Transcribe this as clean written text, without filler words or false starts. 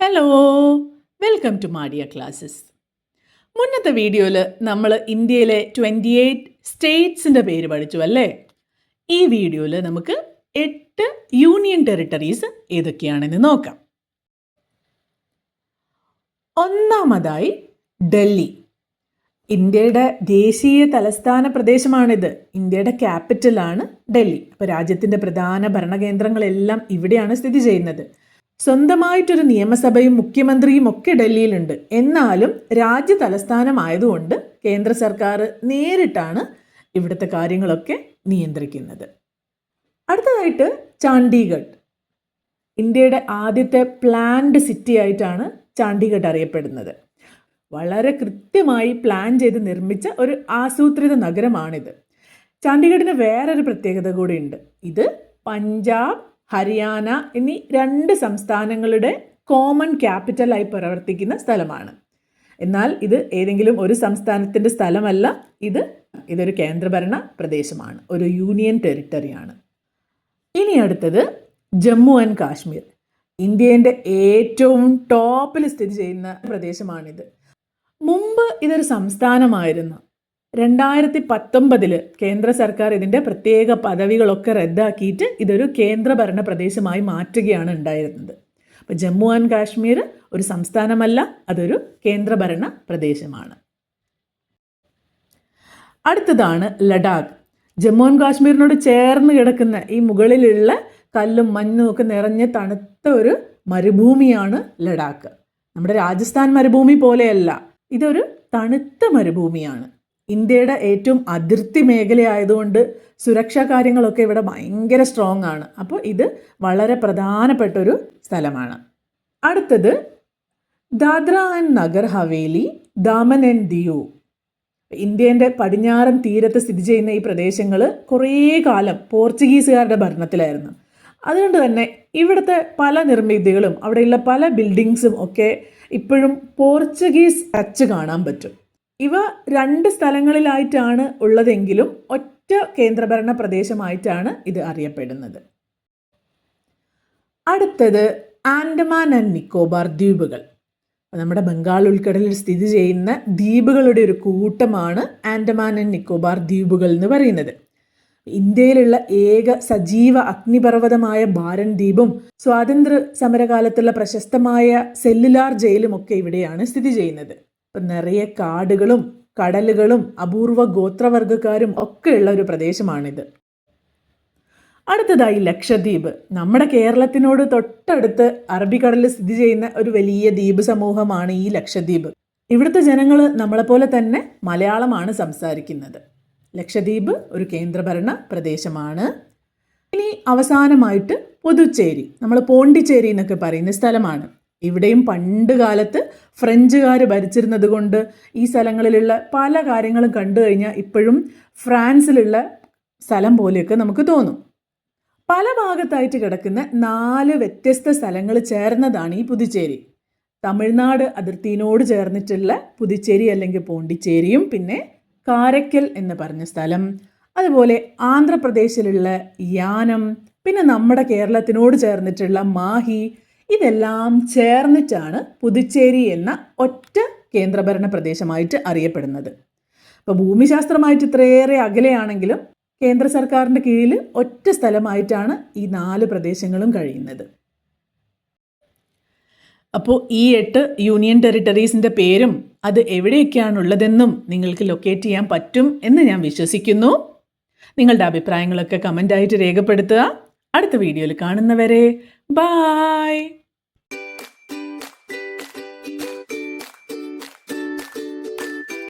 Hello, welcome to മാഡിയ classes. മുന്നത്തെ വീഡിയോയിൽ നമ്മൾ ഇന്ത്യയിലെ 28 സ്റ്റേറ്റ്സിൻ്റെ പേര് പഠിച്ചു അല്ലേ? ഈ വീഡിയോയിൽ നമുക്ക് 8 യൂണിയൻ ടെറിട്ടറീസ് ഏതൊക്കെയാണെന്ന് നോക്കാം. ഒന്നാമതായി ഡൽഹി. ഇന്ത്യയുടെ ദേശീയ തലസ്ഥാന പ്രദേശമാണിത്. ഇന്ത്യയുടെ ക്യാപിറ്റലാണ് ഡൽഹി. അപ്പോൾ രാജ്യത്തിൻ്റെ പ്രധാന ഭരണകേന്ദ്രങ്ങളെല്ലാം ഇവിടെയാണ് സ്ഥിതി ചെയ്യുന്നത്. സ്വന്തമായിട്ടൊരു നിയമസഭയും മുഖ്യമന്ത്രിയും ഒക്കെ ഡൽഹിയിലുണ്ട്. എന്നാലും രാജ്യ തലസ്ഥാനമായതുകൊണ്ട് കേന്ദ്ര സർക്കാർ നേരിട്ടാണ് ഇവിടുത്തെ കാര്യങ്ങളൊക്കെ നിയന്ത്രിക്കുന്നത്. അടുത്തതായിട്ട് ചണ്ഡീഗഡ്. ഇന്ത്യയുടെ ആദ്യത്തെ പ്ലാൻഡ് സിറ്റി ആയിട്ടാണ് ചണ്ഡീഗഡ് അറിയപ്പെടുന്നത്. വളരെ കൃത്യമായി പ്ലാൻ ചെയ്ത് നിർമ്മിച്ച ഒരു ആസൂത്രിത നഗരമാണിത്. ചണ്ഡീഗഡിന് വേറൊരു പ്രത്യേകത കൂടിയുണ്ട്. ഇത് പഞ്ചാബ്, ഹരിയാന എന്നീ 2 സംസ്ഥാനങ്ങളുടെ കോമൺ ക്യാപിറ്റലായി പ്രവർത്തിക്കുന്ന സ്ഥലമാണ്. എന്നാൽ ഇത് ഏതെങ്കിലും ഒരു സംസ്ഥാനത്തിൻ്റെ സ്ഥലമല്ല. ഇതൊരു കേന്ദ്രഭരണ പ്രദേശമാണ്, ഒരു യൂണിയൻ ടെറിട്ടറിയാണ്. ഇനി അടുത്തത് ജമ്മു ആൻഡ് കാശ്മീർ. ഇന്ത്യയുടെ ഏറ്റവും ടോപ്പിൽ സ്ഥിതി ചെയ്യുന്ന പ്രദേശമാണിത്. മുമ്പ് ഇതൊരു സംസ്ഥാനമായിരുന്നു. 2019 കേന്ദ്ര സർക്കാർ ഇതിൻ്റെ പ്രത്യേക പദവികളൊക്കെ റദ്ദാക്കിയിട്ട് ഇതൊരു കേന്ദ്രഭരണ പ്രദേശമായി മാറ്റുകയാണ് ഉണ്ടായിരുന്നത്. അപ്പോൾ ജമ്മു ആൻഡ് കാശ്മീർ ഒരു സംസ്ഥാനമല്ല, അതൊരു കേന്ദ്രഭരണ പ്രദേശമാണ്. അടുത്തതാണ് ലഡാക്ക്. ജമ്മു ആൻഡ് കാശ്മീരിനോട് ചേർന്ന് കിടക്കുന്ന ഈ മുകളിലുള്ള കല്ലും മഞ്ഞും ഒക്കെ നിറഞ്ഞ തണുത്ത ഒരു മരുഭൂമിയാണ് ലഡാക്ക്. നമ്മുടെ രാജസ്ഥാൻ മരുഭൂമി പോലെയല്ല, ഇതൊരു തണുത്ത മരുഭൂമിയാണ്. ഇന്ത്യയുടെ ഏറ്റവും അതിർത്തി മേഖലയായതുകൊണ്ട് സുരക്ഷാ കാര്യങ്ങളൊക്കെ ഇവിടെ ഭയങ്കര സ്ട്രോങ് ആണ്. അപ്പോൾ ഇത് വളരെ പ്രധാനപ്പെട്ടൊരു സ്ഥലമാണ്. അടുത്തത് ദാദ്ര ആൻഡ് നഗർ ഹവേലി, ദാമൻ ആൻഡ് ദിയു. ഇന്ത്യയുടെ പടിഞ്ഞാറൻ തീരത്ത് സ്ഥിതി ചെയ്യുന്ന ഈ പ്രദേശങ്ങൾ കുറേ കാലം പോർച്ചുഗീസുകാരുടെ ഭരണത്തിലായിരുന്നു. അതുകൊണ്ട് തന്നെ ഇവിടുത്തെ പല നിർമ്മിതികളും അവിടെയുള്ള പല ബിൽഡിങ്സും ഒക്കെ ഇപ്പോഴും പോർച്ചുഗീസ് ടച്ച് കാണാൻ പറ്റും. ഇവ 2 സ്ഥലങ്ങളിലായിട്ടാണ് ഉള്ളതെങ്കിലും ഒറ്റ കേന്ദ്രഭരണ പ്രദേശമായിട്ടാണ് ഇത് അറിയപ്പെടുന്നത്. അടുത്തത് ആൻഡമാൻ ആൻഡ് നിക്കോബാർ ദ്വീപുകൾ. നമ്മുടെ ബംഗാൾ ഉൾക്കടലിൽ സ്ഥിതി ചെയ്യുന്ന ദ്വീപുകളുടെ ഒരു കൂട്ടമാണ് ആൻഡമാൻ ആൻഡ് നിക്കോബാർ ദ്വീപുകൾ എന്ന് പറയുന്നത്. ഇന്ത്യയിലുള്ള ഏക സജീവ അഗ്നിപർവ്വതമായ ബാരൻ ദ്വീപും സ്വാതന്ത്ര്യ സമരകാലത്തുള്ള പ്രശസ്തമായ സെല്ലുലാർ ജയിലും ഒക്കെ ഇവിടെയാണ് സ്ഥിതി ചെയ്യുന്നത്. നിറയെ കാടുകളും കടലുകളും അപൂർവ ഗോത്രവർഗക്കാരും ഒക്കെയുള്ള ഒരു പ്രദേശമാണിത്. അടുത്തതായി ലക്ഷദ്വീപ്. നമ്മുടെ കേരളത്തിനോട് തൊട്ടടുത്ത് അറബിക്കടലിൽ സ്ഥിതി ചെയ്യുന്ന ഒരു വലിയ ദ്വീപ് സമൂഹമാണ് ഈ ലക്ഷദ്വീപ്. ഇവിടുത്തെ ജനങ്ങൾ നമ്മളെപ്പോലെ തന്നെ മലയാളമാണ് സംസാരിക്കുന്നത്. ലക്ഷദ്വീപ് ഒരു കേന്ദ്രഭരണ പ്രദേശമാണ്. ഇനി അവസാനമായിട്ട് പുതുച്ചേരി, നമ്മൾ പോണ്ടിച്ചേരി എന്നൊക്കെ പറയുന്ന സ്ഥലമാണ്. ഇവിടെയും പണ്ട് കാലത്ത് ഫ്രഞ്ചുകാർ ഭരിച്ചിരുന്നത് കൊണ്ട് ഈ സ്ഥലങ്ങളിലുള്ള പല കാര്യങ്ങളും കണ്ടു കഴിഞ്ഞാൽ ഇപ്പോഴും ഫ്രാൻസിലുള്ള സ്ഥലം പോലെയൊക്കെ നമുക്ക് തോന്നും. പല ഭാഗത്തായിട്ട് കിടക്കുന്ന 4 വ്യത്യസ്ത സ്ഥലങ്ങൾ ചേർന്നതാണ് ഈ പുതുച്ചേരി. തമിഴ്നാട് അതിർത്തിയോട് ചേർന്നിട്ടുള്ള പുതുച്ചേരി അല്ലെങ്കിൽ പോണ്ടിച്ചേരിയും, പിന്നെ കാരക്കൽ എന്ന് പറഞ്ഞ സ്ഥലം, അതുപോലെ ആന്ധ്രാപ്രദേശിലുള്ള യാനം, പിന്നെ നമ്മുടെ കേരളത്തിനോട് ചേർന്നിട്ടുള്ള മാഹി, ഇതെല്ലാം ചേർന്നിട്ടാണ് പുതുച്ചേരി എന്ന ഒറ്റ കേന്ദ്രഭരണ പ്രദേശമായിട്ട് അറിയപ്പെടുന്നത്. അപ്പോൾ ഭൂമിശാസ്ത്രമായിട്ട് ഇത്രയേറെ അകലെയാണെങ്കിലും കേന്ദ്ര സർക്കാരിൻ്റെ കീഴിൽ ഒറ്റ സ്ഥലമായിട്ടാണ് ഈ 4 പ്രദേശങ്ങളും കഴിയുന്നത്. അപ്പോൾ ഈ 8 യൂണിയൻ ടെറിട്ടറീസിൻ്റെ പേരും അത് എവിടെയൊക്കെയാണുള്ളതെന്നും നിങ്ങൾക്ക് ലൊക്കേറ്റ് ചെയ്യാൻ പറ്റും എന്ന് ഞാൻ വിശ്വസിക്കുന്നു. നിങ്ങളുടെ അഭിപ്രായങ്ങളൊക്കെ കമൻ്റായിട്ട് രേഖപ്പെടുത്തുക. അടുത്ത വീഡിയോയിൽ കാണുന്നവരെ ബായ്.